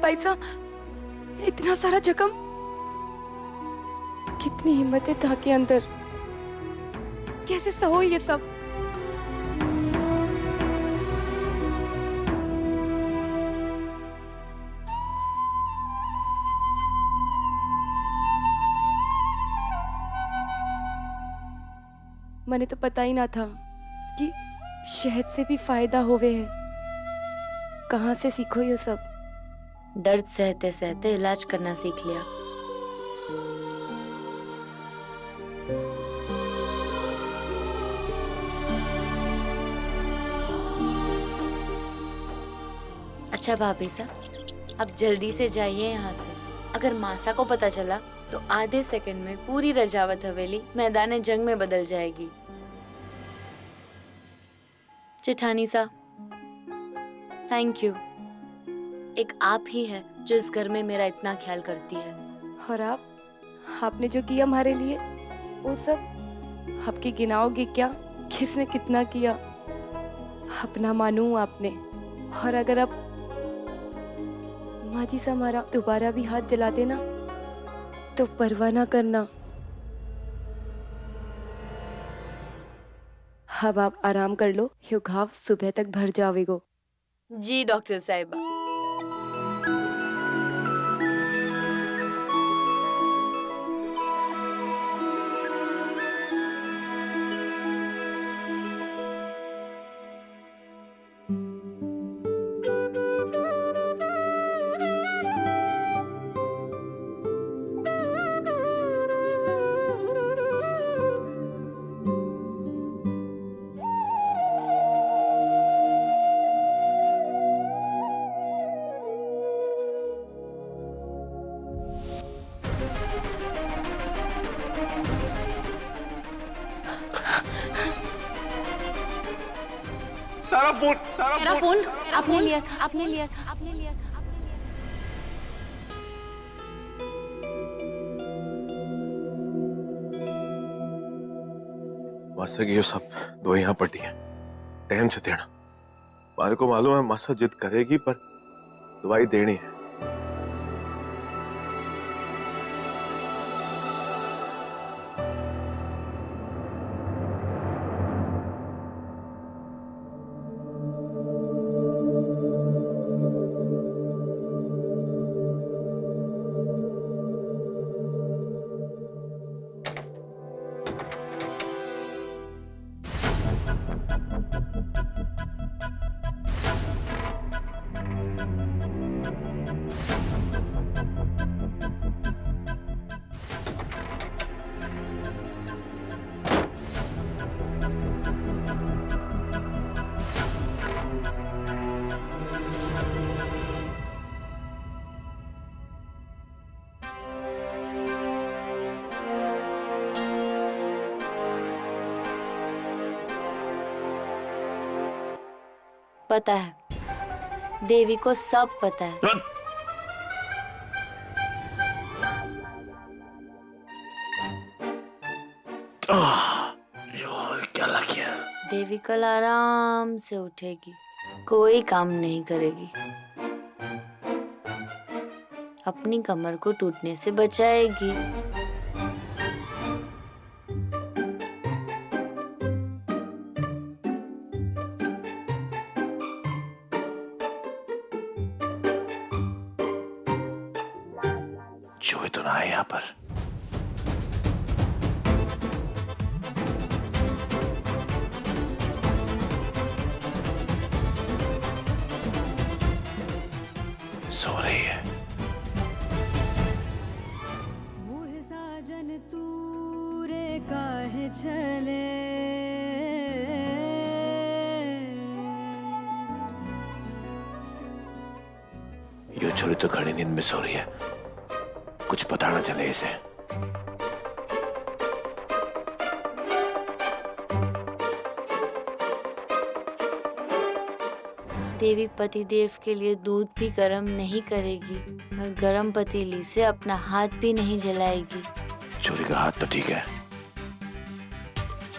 पैसा, इतना सारा जख्म, कितनी हिम्मत है था के अंदर, कैसे सहो ये सब। मैंने तो पता ही ना था कि शहद से भी फायदा होवे है। कहाँ से सीखो ये सब? दर्द सहते सहते इलाज करना सीख लिया। अच्छा भाभी साहब, अब जल्दी से जाइए यहाँ से। अगर मासा को पता चला तो आधे सेकंड में पूरी रजावत हवेली मैदान जंग में बदल जाएगी। जेठानी साहब, थैंक यू। एक आप ही है जो इस घर में मेरा इतना ख्याल करती है। और आपने जो किया हमारे लिए, वो सब आपके गिनाओगे क्या? किसने कितना किया? अपना मानू आपने। और अगर अब माँ जी से हमारा दोबारा भी हाथ जला देना तो परवाह ना करना। अब आप आराम कर लो, ये घाव सुबह तक भर जावेगो। जी डॉक्टर साहिबा। मेरा फोन आपने लिया था, आपने लिया था, आपने लिया था। मासा की ये सब दवाइयां पड़ी हैं, टाइम से देना। मारे को मालूम है मासा जिद करेगी, पर दवाई देनी है। पता है, देवी को सब पता है। क्या लग गया? देवी कल आराम से उठेगी, कोई काम नहीं करेगी, अपनी कमर को टूटने से बचाएगी। जो तो ना है यहाँ पर। सो रही है। साजन तूरे काहे छले, यो छोरी तो घड़ी नींद में सो रही है, कुछ पता ना चले इसे। देवी पतिदेव के लिए दूध भी गर्म नहीं करेगी और गर्म पतीली से अपना हाथ भी नहीं जलाएगी। छोरी का हाथ तो ठीक है,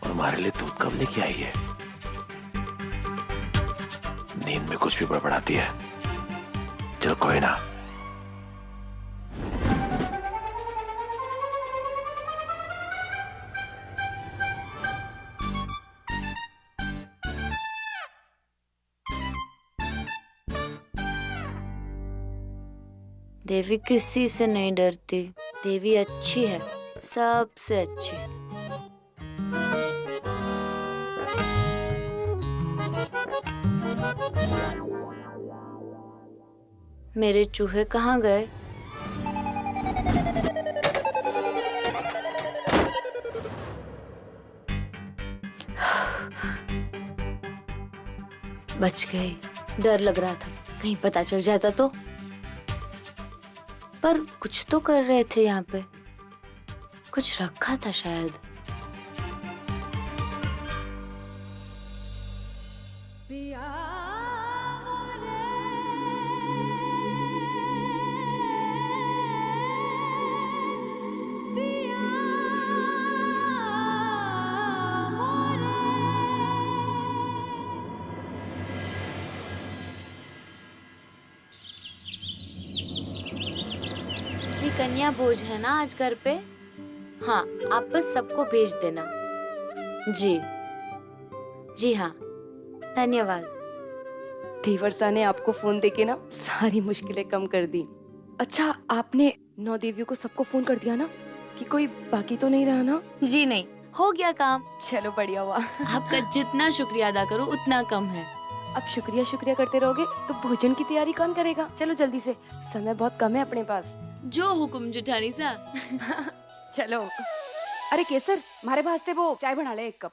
और हमारे लिए दूध कब लेके आई है? नींद में कुछ भी बड़बड़ाती है। चल कोई ना, देवी किसी से नहीं डरती। देवी अच्छी है, सबसे अच्छी। मेरे चूहे कहाँ गए? बच गए। डर लग रहा था कहीं पता चल जाता तो। पर कुछ तो कर रहे थे यहाँ पे, कुछ रखा था शायद। पिया जी कन्या भोज है ना आज घर पे? हाँ, आप बस सबको भेज देना। जी जी हाँ, धन्यवाद। देवर्षा ने आपको फोन देके ना सारी मुश्किलें कम कर दी। अच्छा, आपने 9 देवियों को सबको फोन कर दिया ना कि कोई बाकी तो नहीं रहा ना? जी नहीं, हो गया काम। चलो बढ़िया हुआ। आपका जितना शुक्रिया अदा करूं उतना कम है। अब शुक्रिया शुक्रिया करते रहोगे तो भोजन की तैयारी कौन करेगा? चलो जल्दी से, समय बहुत कम है अपने पास। जो हुकुम जेठानी सा। चलो। अरे केसर, मारे वास्ते वो चाय बना ले 1 कप।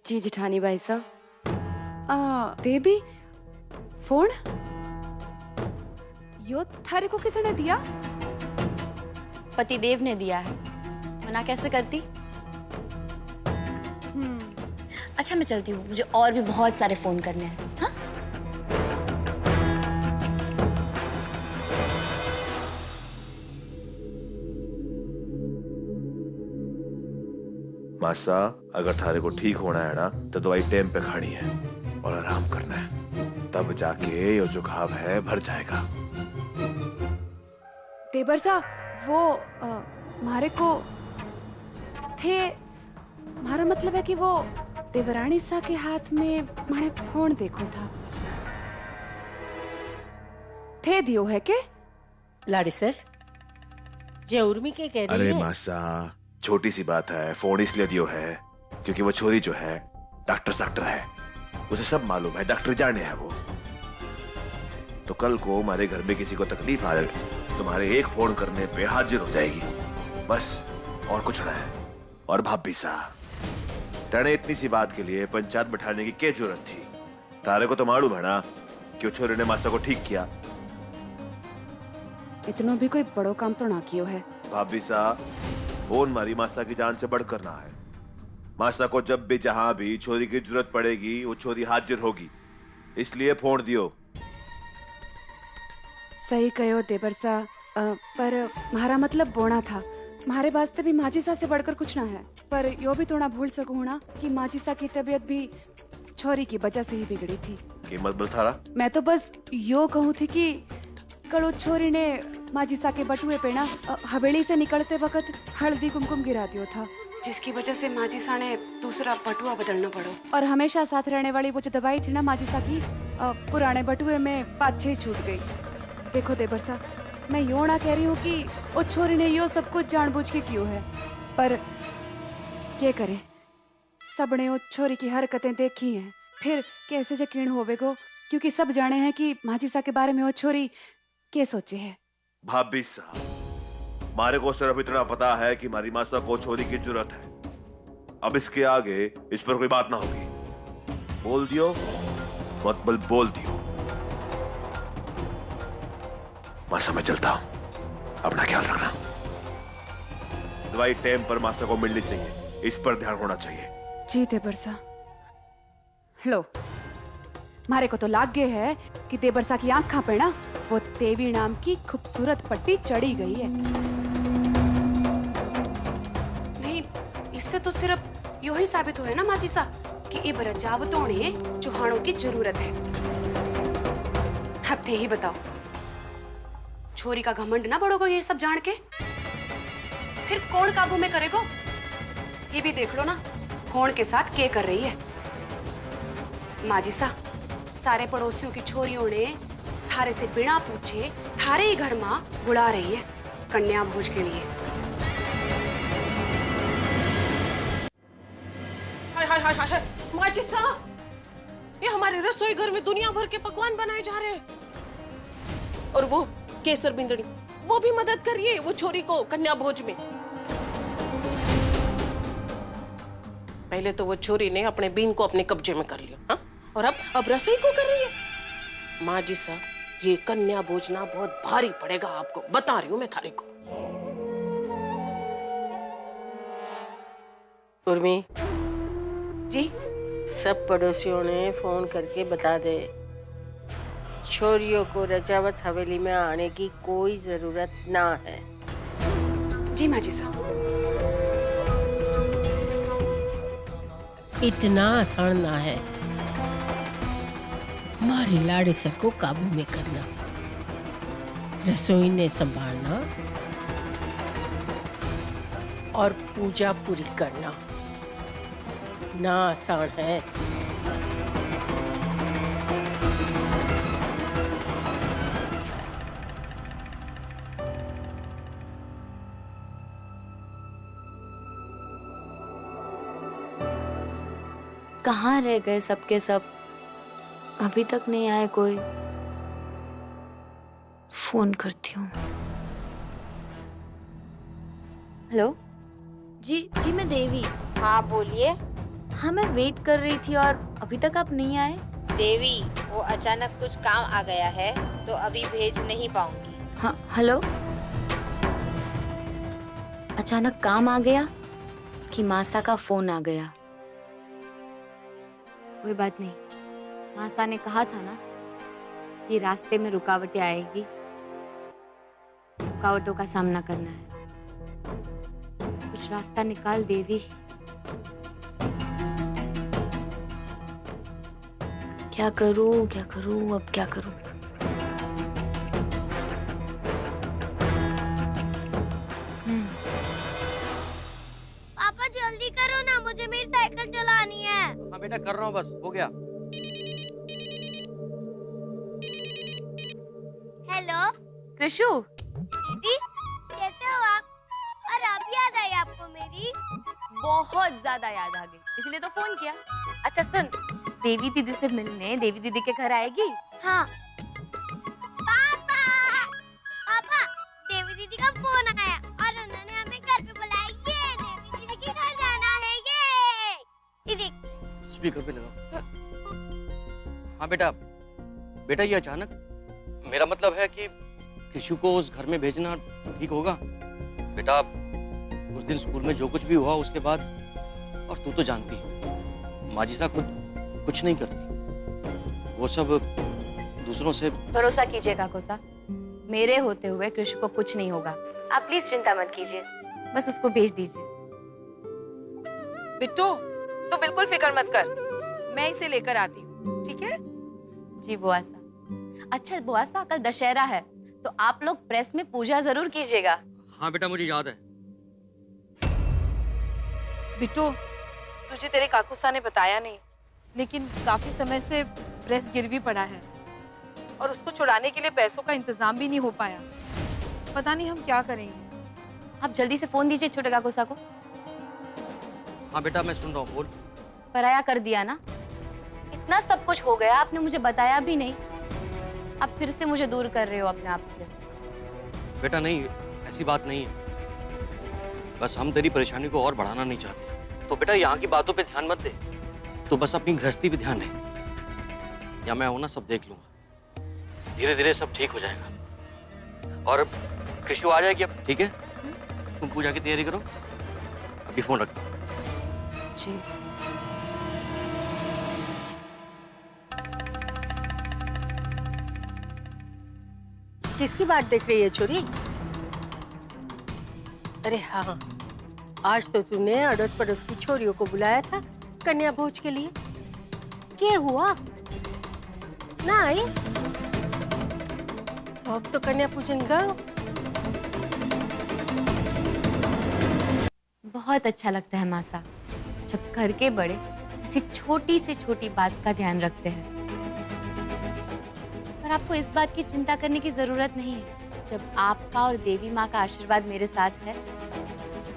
जी जेठानी भाई साहब। देवी फोन यो थारे को किसने दिया? पति देव ने दिया है, मना कैसे करती? अच्छा मैं चलती हूँ, मुझे और भी बहुत सारे फोन करने हैं। हाँ? मासा, अगर थारे को ठीक होना है ना तो दवाई टाइम पे खानी है और आराम करना है, तब जाके ये जो घाव है भर जाएगा। देवर्षा, वो मारे को थे, मारा मतलब है कि वो देवरानी सा के हाथ में माने फोन देखो था, थे दियो है के? लाड़ी सर, जे उर्मी के कह रही अरे है। मासा, छोटी सी बात है, फोन इसलिए दियो है क्योंकि वो छोरी जो है डॉक्टर है, उसे सब मालूम है, डॉक्टर जाने है वो। तो कल को हमारे घर में किसी को तकलीफ आ जाए, तुम्हारे एक फोन करने पे हाजिर हो जाएगी, बस, और कुछ ना है। और भाभी सा, तेने इतनी सी बात के लिए पंचायत बैठाने की क्या जरूरत थी? तारे को तो मालूम है ना कि वो छोरे ने मासा को ठीक किया। इतना भी कोई बड़ो काम तो ना कियो है। भाभी सा, फोन मारी मासा की जान से बढ़कर ना है। मासा को जब भी जहां भी छोरी की जरूरत पड़ेगी वो छोरी हाजिर होगी, इसलिए फोन दियो। सही कहो देवर्षा, पर मारा मतलब बोना था, मारे वास्ते भी माजिसा से बढ़कर कुछ ना है। पर यो भी तो ना भूल सकूं ना कि माजिसा की तबीयत भी छोरी की वजह से ही बिगड़ी थी। कीमत बोल थारा। मैं तो बस यो कहूँ थी कि कड़ो छोरी ने माजिसा के बटुए पे ना हवेली से निकलते वक्त हल्दी कुमकुम गिरा दियो था, जिसकी वजह से माजिसा ने दूसरा बटुआ बदलना पड़ो। और हमेशा साथ रहने वाली वो जो दवाई थी ना माजिसा की, पुराने बटुए में 5-6 छूट गई। देखो देवर्षा, मैं यो ना कह रही हूँ कि वो छोरी ने यो सब कुछ जानबूझ के क्यों है, पर क्या करे, सबने वो छोरी की हरकतें देखी हैं, फिर कैसे यकीन होवेगो, क्योंकि सब जाने हैं कि माजिसा के बारे में वो छोरी क्या सोचे है। भाभी साहब, मारे को सिर्फ इतना पता है कि हमारी मासा को छोरी की जरूरत है। अब इसके आगे इस पर कोई बात ना होगी। बोल दियो, मतलब बोल दियो। मासा मैं चलता हूं, अपना ख्याल रखना। दवाई टाइम पर मासा को मिलनी चाहिए, इस पर ध्यान होना चाहिए। जी देवर्षा। लो, मारे को तो लाग गए है कि देवर्षा की आंखों पे ना वो देवी नाम की खूबसूरत पट्टी चढ़ी गई है। नहीं, इससे तो सिर्फ यो ही साबित हुआ है ना माजिसा कि ये बरजावतों ने चौहानों की जरूरत है। अब थे ही बताओ, छोरी का घमंड ना बढ़ोगो ये सब जान के, फिर कौन काबू में करेगो? ये भी देख लो ना कौन के साथ क्या कर रही है। माजिसा, सारे पड़ोसियों की छोरियों ने थारे से बिना पूछे थारे ही घर माँ बुला रही है कन्या भोज के लिए। हाय हाय हाय हाय माजी साहब, ये हमारे रसोई घर में दुनिया भर के पकवान बनाए जा रहे हैं। और वो केसर बिंदड़ी, वो भी मदद करिए वो छोरी को कन्या भोज में। पहले तो वो छोरी ने अपने बीन को अपने कब्जे में कर लिया, हाँ? और अब रसोई को कर रही है। माँ जी साहब, ये कन्या भोज ना बहुत भारी पड़ेगा आपको, बता रही हूँ मैं थारे को। उर्मी जी सब पड़ोसियों ने फोन करके बता दे, छोरियों को रजावत हवेली में आने की कोई जरूरत ना है। जी माँ जी साहब। इतना आसान ना है हमारी लाड़े सर को काबू में करना, रसोई ने संभालना और पूजा पूरी करना ना आसान है। कहाँ रह गए सबके सब? अभी तक नहीं आए कोई। फोन करती हूँ। हेलो जी जी, मैं देवी। हाँ बोलिए। हाँ, मैं वेट कर रही थी और अभी तक आप नहीं आए। देवी, वो अचानक कुछ काम आ गया है तो अभी भेज नहीं पाऊंगी। हाँ हेलो, अचानक काम आ गया कि मासा का फोन आ गया? कोई बात नहीं, मासा ने कहा था ना कि रास्ते में रुकावटें आएगी, रुकावटों का सामना करना है। कुछ रास्ता निकाल देवी। क्या करूं अब क्या करूं? पापा जल्दी करो ना, मुझे मेरी साइकिल चलानी है। हाँ बेटा, कर रहा हूँ, बस हो गया। हेलो कृषु, दीदी, कैसे हो आप? और अब याद आई आपको मेरी? बहुत ज्यादा याद आ गई, इसलिए तो फोन किया। अच्छा सुन, देवी दीदी से मिलने देवी दीदी के घर आएगी? हाँ। पापा, पापा, देवी दीदी का फोन आया और उन्होंने हमें घर पे बुलाया। ये देवी दीदी के घर जाना है। ये दीदी स्पीकर पे लगाओ। हाँ बेटा, बेटा ये अचानक, मेरा मतलब है कि कृषु को उस घर में भेजना ठीक होगा? बेटा उस दिन स्कूल में जो कुछ भी हुआ उसके बाद, और तू तो जानती है माजिसा खुद कुछ नहीं करती, वो सब दूसरों से। भरोसा कीजिए काकोसा, मेरे होते हुए कृषु को कुछ नहीं होगा। आप प्लीज चिंता मत कीजिए, बस उसको भेज दीजिए। बिट्टू, तो बिल्कुल फिक्र मत कर, मैं इसे लेकर आती हूँ, ठीक है? जी बुआसा। अच्छा बुआसा, कल दशहरा है तो आप लोग प्रेस में पूजा जरूर कीजिएगा। हाँ बेटा, मुझे याद है। बिट्टू, तुझे तेरे काकूसा ने बताया नहीं, लेकिन काफी समय से प्रेस गिरवी पड़ा है और उसको छुड़ाने के लिए पैसों का इंतजाम भी नहीं हो पाया। पता नहीं हम क्या करेंगे। आप जल्दी से फोन दीजिए छोटे काकोसा को। हाँ बेटा, मैं सुन रहा हूँ, बोल। पराया कर दिया ना, इतना सब कुछ हो गया, आपने मुझे बताया भी नहीं। आप फिर से मुझे दूर कर रहे हो अपने आप से। बेटा नहीं, ऐसी बात नहीं है, बस हम तेरी परेशानी को और बढ़ाना नहीं चाहते। तो बेटा यहाँ की बातों पे ध्यान मत दे, तो बस अपनी गृहस्थी पे ध्यान दे। या मैं हूं ना, सब देख लूंगा, धीरे धीरे सब ठीक हो जाएगा। और कृषु आ जाएगी अब, ठीक है? तुम पूजा की तैयारी करो, अभी फोन रख दो। जी। किसकी बात देख रही है छोरी? अरे हाँ, आज तो तूने अड़ोस पड़ोस की छोरियों को बुलाया था कन्या भोज के लिए। क्या हुआ? ना आई? तो अब तो कन्या पूजन गए। बहुत अच्छा लगता है मासा, जब घर के बड़े ऐसी छोटी से छोटी बात का ध्यान रखते हैं। पर आपको इस बात की चिंता करने की जरूरत नहीं है। जब आपका और देवी माँ का आशीर्वाद मेरे साथ है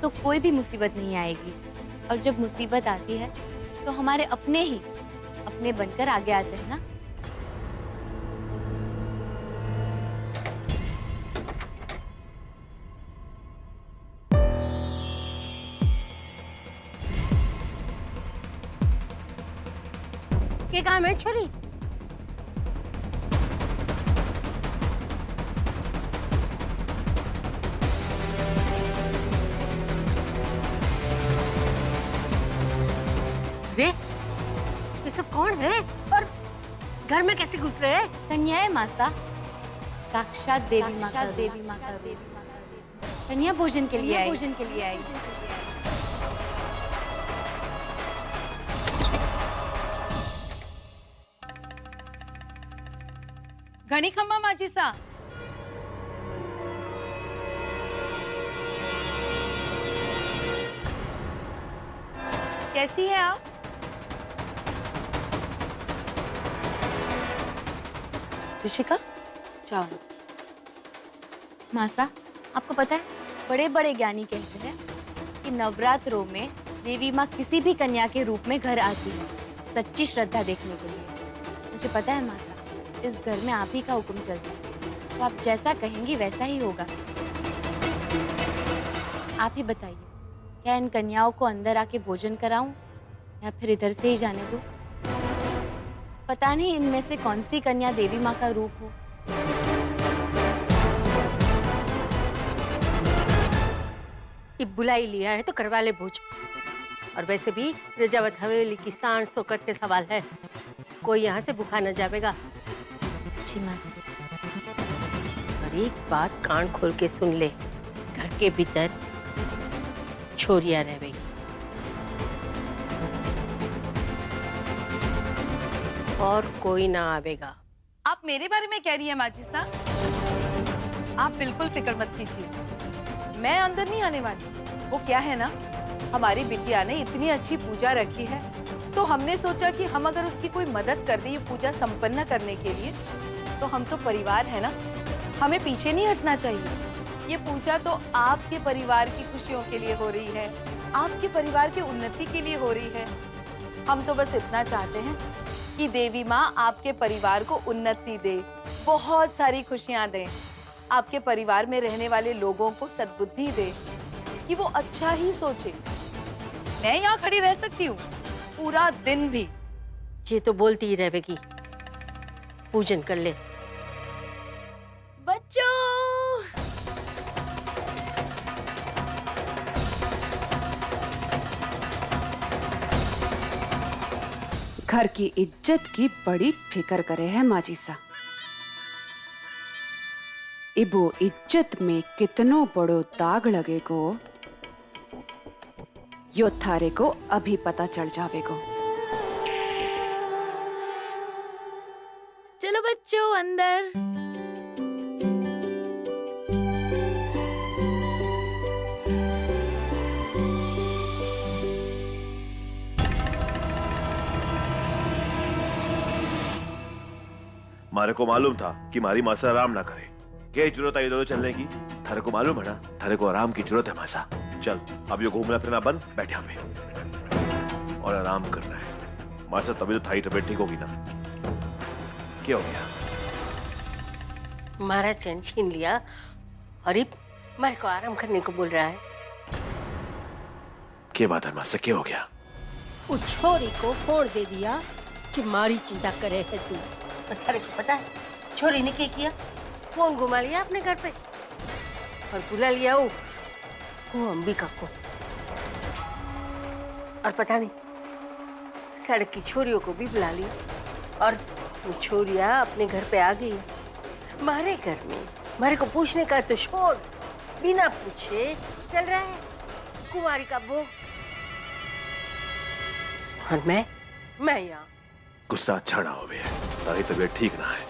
तो कोई भी मुसीबत नहीं आएगी। और जब मुसीबत आती है तो हमारे अपने ही अपने बनकर आगे आते हैं ना। क्या काम है छोरी? रे, ये सब कौन है और घर में कैसे घुस रहे हैं? कन्या मासा, साक्षात देवी माँ का कन्या भोजन के लिए आई। घणी खम्मा माजी सा। कैसी है आप? ऋषिका, जाओ। मासा, आपको पता है बड़े बड़े ज्ञानी कहते हैं कि नवरात्रों में देवी माँ किसी भी कन्या के रूप में घर आती है, सच्ची श्रद्धा देखने के लिए। मुझे पता है मासा, इस घर में आप ही का हुक्म चलता है, तो आप जैसा कहेंगी वैसा ही होगा। आप ही बताइए, क्या इन कन्याओं को अंदर आके भोजन कराऊं या फिर इधर से ही जाने दूं? पता नहीं इनमें से कौन सी कन्या देवी माँ का रूप हो। ये बुलाई लिया है तो करवा ले भोज। और वैसे भी रजावत हवेली की शान शौकत के सवाल है, कोई यहाँ से भूखा न जाएगा। जी मासी। और एक बात कान खोल के सुन ले, घर के भीतर छोरिया रहेगी और कोई ना आवेगा। आप मेरे बारे में कह रही हैं माजी सा? आप बिल्कुल फिक्र मत कीजिए, मैं अंदर नहीं आने वाली। वो क्या है ना, हमारी बिटिया ने इतनी अच्छी पूजा रखी है तो हमने सोचा कि हम अगर उसकी कोई मदद कर दें ये पूजा संपन्न करने के लिए, तो हम तो परिवार है ना, हमें पीछे नहीं हटना चाहिए। ये पूजा तो आपके परिवार की खुशियों के लिए हो रही है, आपके परिवार की उन्नति के लिए हो रही है। हम तो बस इतना चाहते हैं कि देवी माँ आपके परिवार को उन्नति दे, बहुत सारी खुशियां दे, आपके परिवार में रहने वाले लोगों को सद्बुद्धि दे कि वो अच्छा ही सोचे। मैं यहाँ खड़ी रह सकती हूँ पूरा दिन भी। ये तो बोलती ही रहेगी। पूजन कर ले। बच्चों, घर की इज्जत की बड़ी फिक्र करे है माजी सा। इबो इज्जत में कितनो बड़ो दाग लगेगो यो थारे को अभी पता चल जावेगो। चलो बच्चों अंदर। मारे को मालूम था कि मारी मासा आराम ना करे। क्या जरूरत आई दोनों चलने की? थारे को मालूम है ना, थारे को आराम की जरूरत है मासा। चल अब ये घूमना फिरना बंद, बैठे पे और आराम करना है। मासा तभी तो थाई तबीयत ठीक होगी ना। क्या हो गया? मारा चैन छीन लिया और अब मेरे को आराम करने को बोल रहा है। क्या बात है मासा, क्या हो गया? उस छोरी को फोड़ दे दिया कि मारी चिंता करे है तू। थारे को पता है छोरी ने क्या किया? फोन घुमा लिया अपने घर पे और बुला लिया वो अंबिका को। और पता नहीं सड़क की छोरियों को भी बुला लिया और वो छोरियां अपने घर पे आ गई। मारे घर में मारे को पूछने का तो छोड़, बिना पूछे चल रहा है कुमारी का भोग। और मैं यहाँ गुस्सा अच्छा ना हो भैया, तारी तबीयत ठीक ना है,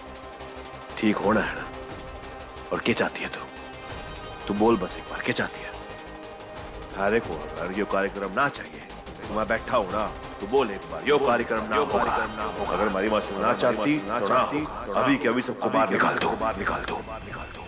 ठीक होना है ना। और क्या चाहती है तू बोल बस एक बार, क्या चाहती है? थारे को अगर ये कार्यक्रम ना चाहिए तो मैं बैठा हूं ना, तू बोल एक बार, यो कार्यक्रम ना होगा। अगर हमारी माँ सुनना चाहती तो ना होगा। अभी के अभी सबको बाहर निकाल दो।